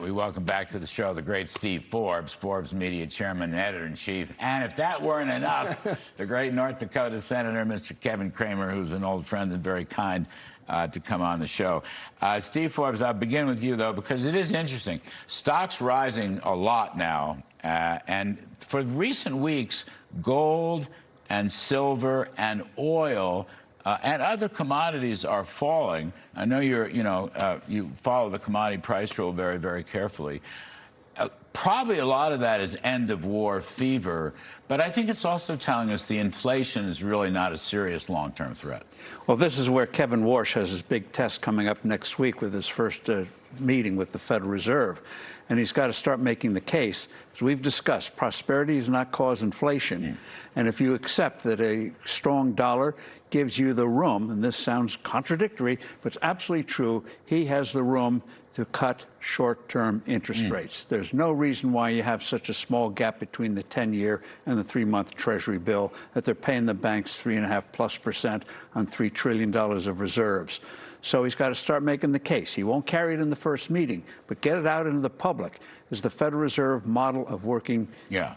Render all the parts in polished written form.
We welcome back to the show the great Steve Forbes, Forbes Media Chairman and Editor-in-Chief. And if that weren't enough, the great North Dakota Senator, Mr. Kevin Cramer, who's an old friend and very kind to come on the show. Steve Forbes, I'll begin with you, though, because it is interesting. Stocks rising a lot now. And for recent weeks, gold and silver and oil and other commodities are falling. I know you follow the commodity price rule very, very carefully. Probably a lot of that is end-of-war fever, but I think it's also telling us the inflation is really not a serious long-term threat. Well, this is where Kevin Warsh has his big test coming up next week with his first meeting with the Federal Reserve. And he's got to start making the case. As we've discussed, prosperity does not cause inflation. And if you accept that a strong dollar gives you the room, and this sounds contradictory, but it's absolutely true, he has the room to cut short-term interest rates. There's no reason why you have such a small gap between the 10-year and the 3-month Treasury bill, that they're paying the banks 3.5+% on $3 trillion of reserves. So he's got to start making the case. He won't carry it in the first meeting, but get it out into the public. Is the Federal Reserve model of working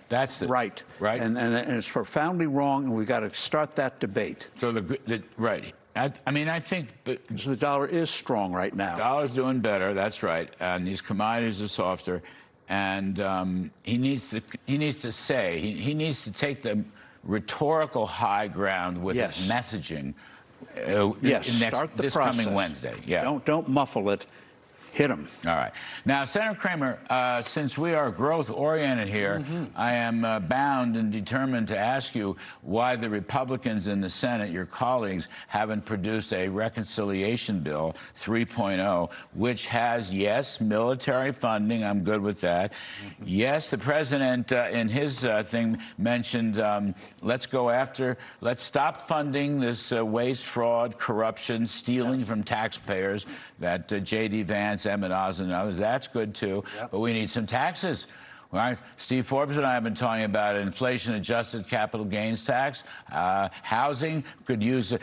that's the, right. And it's profoundly wrong, and we've got to start that debate. So right. I mean, I think so the dollar is strong right now. The dollar's doing better. That's right. And these commodities are softer. And he needs to take the rhetorical high ground with his messaging. Start the process. Coming Wednesday. Don't muffle it. Hit them. All right. Now, Senator Cramer, since we are growth-oriented here, I am bound and determined to ask you why the Republicans in the Senate, your colleagues, haven't produced a reconciliation bill 3.0, which has, yes, military funding. I'm good with that. Yes, the president in his thing mentioned let's stop funding this waste, fraud, corruption, stealing from taxpayers that J.D. Vance, Emmett Oz, and others. That's good, too. But we need some taxes. Right? Steve Forbes and I have been talking about inflation-adjusted capital gains tax. Housing could use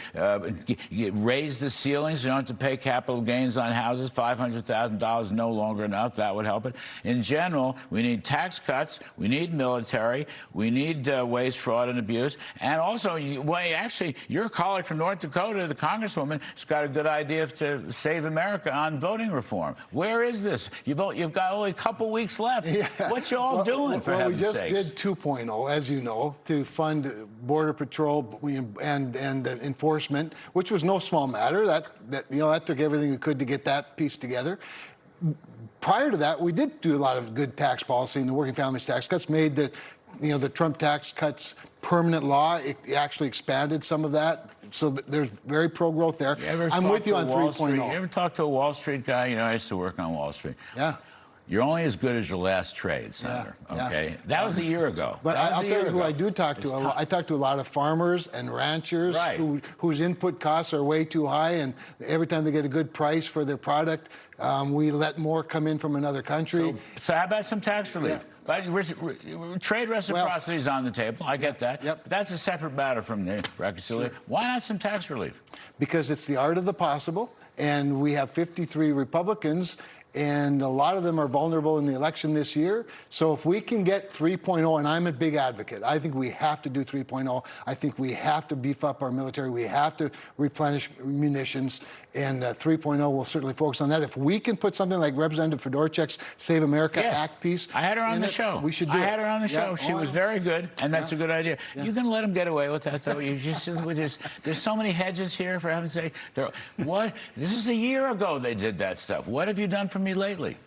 raise the ceilings. You don't have to pay capital gains on houses. $500,000 no longer enough. That would help it. In general, we need tax cuts. We need military. We need waste, fraud, and abuse. And also, actually, your colleague from North Dakota, the congresswoman, has got a good idea to save America on voting reform. Where is this? You've got only a couple weeks left. What's your doing, for heaven's sakes? We just did 2.0, as you know, to fund Border Patrol and enforcement, which was no small matter. That took everything we could to get that piece together. Prior to that, we did do a lot of good tax policy, and the working families tax cuts made the Trump tax cuts permanent law. It actually expanded some of that. So there's very pro-growth there. I'm with you on 3.0. You ever talk to a Wall Street guy? You know, I used to work on Wall Street. Yeah. You're only as good as your last trade, Senator. Okay? That was a year ago. But I'll tell you who I do talk to. I talk to a lot of farmers and ranchers whose input costs are way too high, and every time they get a good price for their product, we let more come in from another country. So how about some tax relief? Trade reciprocity is on the table. I get that. But that's a separate matter from the reconciliation. Why not some tax relief? Because it's the art of the possible, and we have 53 Republicans, and a lot of them are vulnerable in the election this year. So if we can get 3.0, and I'm a big advocate, I think we have to do 3.0. I think we have to beef up our military. We have to replenish munitions, and 3.0 will certainly focus on that. If we can put something like Representative Fedorchuk's Save America Act piece, I had her on the show. We should do it. I had her on the show. She was very good, and that's a good idea. You can let them get away with that, though. You just there's so many hedges here, for heaven's sake. This is a year ago they did that stuff. What have you done for me lately?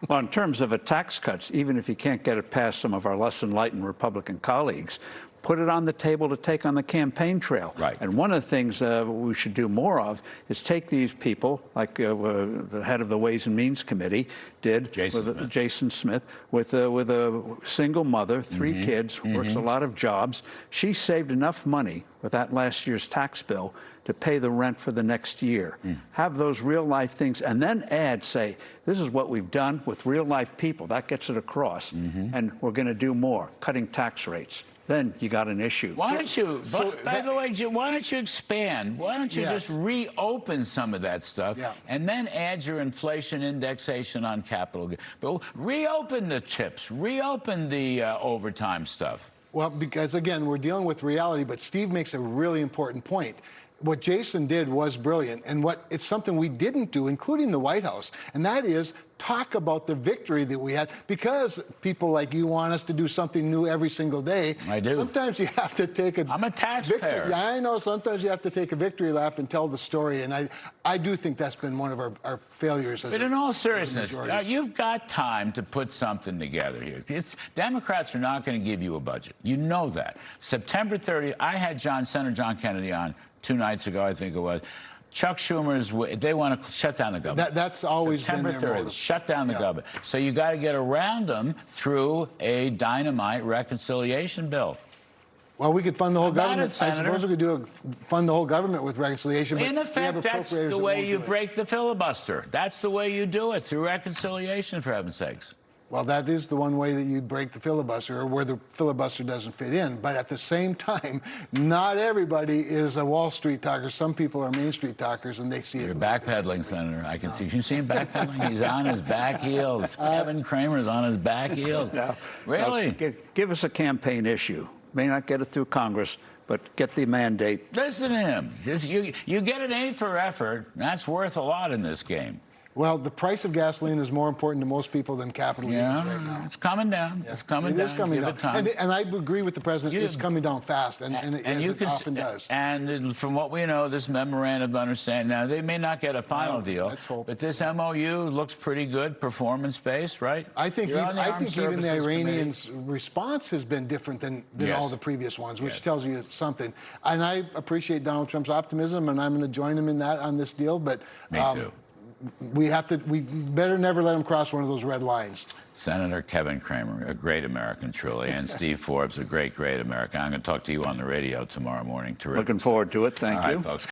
Well, in terms of a tax cuts, even if you can't get it past some of our less enlightened Republican colleagues, put it on the table to take on the campaign trail. And one of the things we should do more of is take these people, like the head of the Ways and Means Committee did, Jason Smith, with a single mother, 3 kids, works a lot of jobs. She saved enough money with that last year's tax bill to pay the rent for the next year. Have those real-life things, and then say, this is what we've done with real-life people. That gets it across. And we're going to do more, cutting tax rates. then you got an issue. Why don't you, by the way, why don't you expand? Why don't you just reopen some of that stuff and then add your inflation indexation on capital? But reopen the chips, reopen the overtime stuff. Well, because again, we're dealing with reality, but Steve makes a really important point. What Jason did was brilliant, and it's something we didn't do, including the White House, and that is talk about the victory that we had, because people like you want us to do something new every single day. I do. Sometimes you have to take a I'm a taxpayer. victory. Yeah, I know. Sometimes you have to take a victory lap and tell the story, and I do think that's been one of our failures. But in all seriousness, you've got time to put something together here. Democrats are not going to give you a budget. You know that. September 30th, I had Senator John Kennedy on 2 nights ago, I think it was. Chuck Schumer's, they want to shut down the government. That's always September been their 3rd, motive. shut down the government. So you got to get around them through a dynamite reconciliation bill. Well, we could fund the whole government. Senator? I suppose we could fund the whole government with reconciliation. But In effect, that's the way you break the filibuster. That's the way you do it, through reconciliation, for heaven's sakes. Well, that is the one way that you break the filibuster, or where the filibuster doesn't fit in. But at the same time, not everybody is a Wall Street talker. Some people are Main Street talkers, and they see it. You're backpedaling, Senator. I can see. You see him backpedaling? He's on his back heels. Kevin Cramer's on his back heels. Now, really? Give us a campaign issue. May not get it through Congress, but get the mandate. Listen to him. You get an A for effort. That's worth a lot in this game. Well, the price of gasoline is more important to most people than capital gains right now. It's coming down. It's coming down. It is coming Give down. it time. And I agree with the president. It's coming down fast, and it often does. And from what we know, this memorandum of understanding, now they may not get a final deal, let's hope. but this MOU looks pretty good, performance-based, right? I think You're on the Armed even the Services Iranians' response has been different than all the previous ones, which tells you something. And I appreciate Donald Trump's optimism, and I'm going to join him in that on this deal. But Me too. We better never let him cross one of those red lines. Senator Kevin Cramer, a great American, truly, and Steve Forbes, a great, great American. I'm going to talk to you on the radio tomorrow morning. Terrific. Looking forward to it. Thank you. All right, folks.